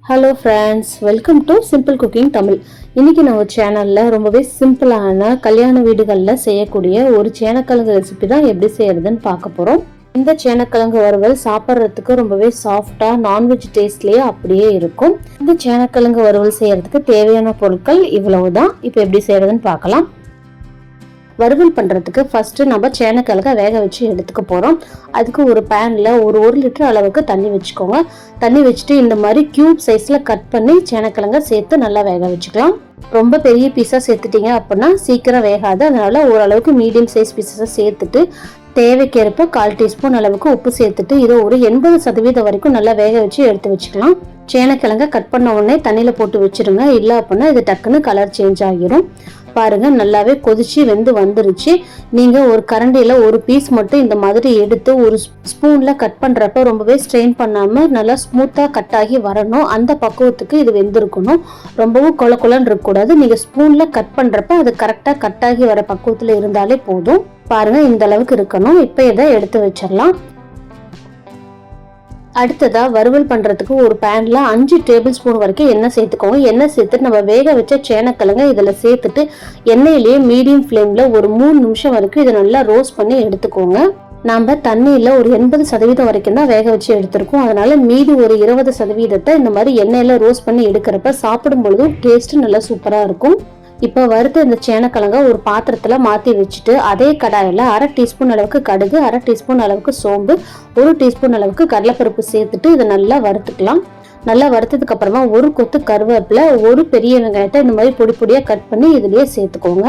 Hello friends, welcome to simple cooking Tamil. இன்றைக்கி நம்ம சேனலில் ரொம்பவே சிம்பிளான கல்யாண வீடுகளில் செய்யக்கூடிய ஒரு சேனக்கிழங்கு ரெசிபி தான் எப்படி செய்யறதுன்னு பார்க்க போகிறோம். இந்த சேனக்கிழங்கு வறுவல் சாப்பிட்றதுக்கு ரொம்பவே சாஃப்டாக நான்வெஜ் டேஸ்ட்லேயே அப்படியே இருக்கும். இந்த சேனக்கிழங்கு வறுவல் செய்யறதுக்கு தேவையான பொருட்கள் இவ்வளவு தான். இப்போ எப்படி செய்யறதுன்னு பார்க்கலாம். வறுவல் பண்ணுறதுக்கு ஃபஸ்ட்டு நம்ம சேனக்கிழங்கை வேக வச்சு எடுத்துக்க போகிறோம். அதுக்கு ஒரு பேனில் ஒரு லிட்டர் அளவுக்கு தண்ணி வச்சுக்கோங்க. தண்ணி வச்சுட்டு இந்த மாதிரி க்யூப் சைஸில் கட் பண்ணி சேனக்கிழங்கை சேர்த்து நல்லா வேக வச்சுக்கலாம். ரொம்ப பெரிய பீஸாக சேர்த்துட்டீங்க அப்படின்னா சீக்கிரம் வேகாது. அதனால ஓரளவுக்கு மீடியம் சைஸ் பீஸஸை சேர்த்துட்டு தேவைக்கேற்ப 1/4 டீஸ்பூன் அளவுக்கு உப்பு சேர்த்துட்டு இதை ஒரு 80% வரைக்கும் நல்லா வேக வச்சு எடுத்து வச்சுக்கலாம். சேனக்கிழங்கை கட் பண்ண உடனே தண்ணியில் போட்டு வச்சிருங்க. இல்லை அப்படின்னா இது டக்குன்னு கலர் சேஞ்ச் ஆகிரும். பாருங்க, நல்லாவே கொதிச்சு வெந்து வந்துருச்சு. நீங்க ஒரு கரண்டியில ஒரு பீஸ் மட்டும் இந்த மாதிரி எடுத்து ஒரு ஸ்பூன்ல கட் பண்றப்ப ரொம்பவே ஸ்ட்ரெயின் பண்ணாம நல்லா ஸ்மூத்தா கட் ஆகி வரணும். அந்த பக்குவத்துக்கு இது வெந்திருக்கணும். ரொம்பவும் கொலன்னு இருக்கக்கூடாது. நீங்க ஸ்பூன்ல கட் பண்றப்ப அது கரெக்டா கட் ஆகி வர பக்குவத்துல இருந்தாலே போதும். பாருங்க, இந்த அளவுக்கு இருக்கணும். இப்ப இதை எடுத்து வச்சிடலாம். அடுத்ததா வறுவல் பண்றதுக்கு ஒரு பேன்ல 5 டேபிள் ஸ்பூன் வரைக்கும் எண்ணெய் சேர்த்துக்கோங்க. எண்ணெய் சேர்த்துட்டு நம்ம வேக வச்ச சேனக்கிழங்கு இதுல சேர்த்துட்டு எண்ணெயிலேயே மீடியம் ஃப்ளேம்ல ஒரு 3 நிமிஷம் வரைக்கும் இதை நல்லா ரோஸ்ட் பண்ணி எடுத்துக்கோங்க. நம்ம தண்ணியில ஒரு 80% வரைக்கும் தான் வேக வச்சு எடுத்திருக்கோம். அதனால மீதி ஒரு 20% இந்த மாதிரி எண்ணெயில ரோஸ்ட் பண்ணி எடுக்கிறப்ப சாப்பிடும் பொழுதும் டேஸ்ட் நல்லா சூப்பரா இருக்கும். இப்போ வறுத்த இந்த சேனக்கிழங்க ஒரு பாத்திரத்தில் மாற்றி வச்சுட்டு அதே கடாயில் 1/2 டீஸ்பூன் அளவுக்கு கடுகு, 1/2 டீஸ்பூன் அளவுக்கு சோம்பு, 1 டீஸ்பூன் அளவுக்கு கடலைப்பருப்பு சேர்த்துட்டு இதை நல்லா வறுத்துக்கலாம். நல்லா வறுத்ததுக்கு அப்புறமா ஒரு கொத்து கருவேப்பிலை, ஒரு பெரிய வெங்காயத்தை இந்த மாதிரி பொடி பொடியாக கட் பண்ணி இதுலேயே சேர்த்துக்கோங்க.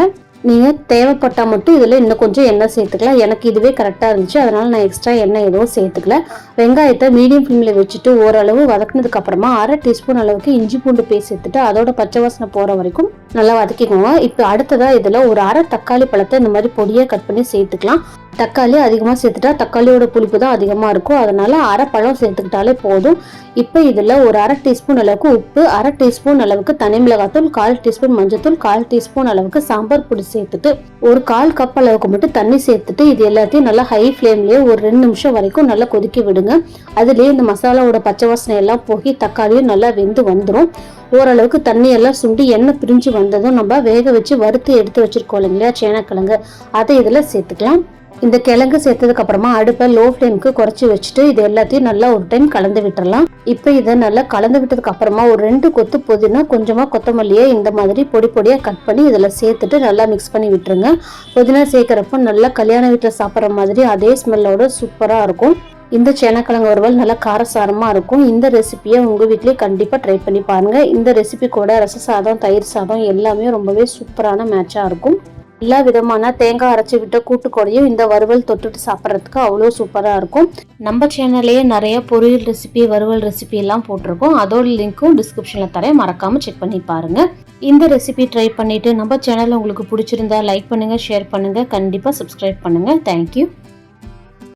நீங்கள் தேவைப்பட்டா மட்டும் இதில் இன்னும் கொஞ்சம் எண்ணெய் சேர்த்துக்கலாம். எனக்கு இதுவே கரெக்டாக இருந்துச்சு, அதனால நான் எக்ஸ்ட்ரா எண்ணெய் எதுவும் சேர்த்துக்கல. வெங்காயத்தை மீடியம் ஃப்ளேமில் வச்சுட்டு ஓரளவு வதக்கினதுக்கு அப்புறமா 1/2 டீஸ்பூன் அளவுக்கு இஞ்சி பூண்டு பேஸ்ட் சேர்த்துட்டு அதோட பச்சை வாசனை போகிற வரைக்கும் நல்லா வதக்கிக்கோங்க. இப்போ அடுத்ததாக இதில் ஒரு 1/2 தக்காளி பழத்தை இந்த மாதிரி பொடியாக கட் பண்ணி சேர்த்துக்கலாம். தக்காளி அதிகமாக சேர்த்துட்டா தக்காளியோட புளிப்பு தான் அதிகமாக இருக்கும். அதனால 1/2 பழம் சேர்த்துக்கிட்டாலே போதும். இப்போ இதில் ஒரு 1/2 டீஸ்பூன் அளவுக்கு உப்பு, 1/2 டீஸ்பூன் அளவுக்கு தனி மிளகாத்தூள், 1/4 டீஸ்பூன் மஞ்சத்தூள், 1/4 டீஸ்பூன் அளவுக்கு சாம்பார் பொடி சேர்த்துட்டு ஒரு 1/4 கப் அளவுக்கு மட்டும் தண்ணி சேர்த்துட்டு இது எல்லாத்தையும் நல்லா ஹை ஃப்ளேம்லேயே ஒரு 2 நிமிஷம் வரைக்கும் நல்லா கொதிக்க விடுங்க. அதுலேயே இந்த மசாலாவோட பச்சை வாசனை எல்லாம் போகி தக்காளியும் நல்லா வெந்து வந்துடும். ஓரளவுக்கு தண்ணி எல்லாம் சுண்டி எண்ணெய் பிரிஞ்சு வந்ததும் நம்ம வேக வச்சு வறுத்து எடுத்து வச்சிருக்கோம் இல்லைங்களா சேனக்கிழங்கு, அதை இதில் சேர்த்துக்கலாம். இந்த கிழங்கு சேர்த்ததுக்கு அப்புறமா அடுப்பை லோ ஃப்ளேமுக்கு குறைச்சி வச்சுட்டு இது எல்லாத்தையும் நல்லா ஒரு டைம் கலந்து விட்டுறலாம். இப்போ இதை நல்லா கலந்து விட்டதுக்கு அப்புறமா ஒரு 2 கொத்து புதினா, கொஞ்சமாக கொத்தமல்லியை இந்த மாதிரி பொடி பொடியாக கட் பண்ணி இதில் சேர்த்துட்டு நல்லா மிக்ஸ் பண்ணி விட்டுருங்க. புதினா சேர்க்குறப்போ நல்லா கல்யாண வீட்டில் சாப்பிட்ற மாதிரி அதே ஸ்மெல்லோட சூப்பராக இருக்கும். இந்த சேனக்கிழங்கு வறுவல் நல்லா காரசாரமாக இருக்கும். இந்த ரெசிபியை உங்கள் வீட்லேயே கண்டிப்பாக ட்ரை பண்ணி பாருங்கள். இந்த ரெசிபி கூட ரச சாதம், தயிர் சாதம் எல்லாமே ரொம்பவே சூப்பரான மேட்சாக இருக்கும். எல்லா விதமான தேங்காய் அரைச்சி விட்ட கூட்டுக்கோடையும் இந்த வறுவல் தொட்டுட்டு சாப்பிட்றதுக்கு அவ்வளோ சூப்பராக இருக்கும். நம்ம சேனல்லையே நிறைய பொரியல் ரெசிபி, வறுவல் ரெசிபி எல்லாம் போட்டிருக்கோம். அதோட லிங்க்கும் டிஸ்கிரிப்ஷனில் தரேன், மறக்காமல் செக் பண்ணி பாருங்கள். இந்த ரெசிபி ட்ரை பண்ணிவிட்டு நம்ம சேனல் உங்களுக்கு பிடிச்சிருந்தா லைக் பண்ணுங்கள், ஷேர் பண்ணுங்கள், கண்டிப்பாக சப்ஸ்கிரைப் பண்ணுங்கள். தேங்க்யூ.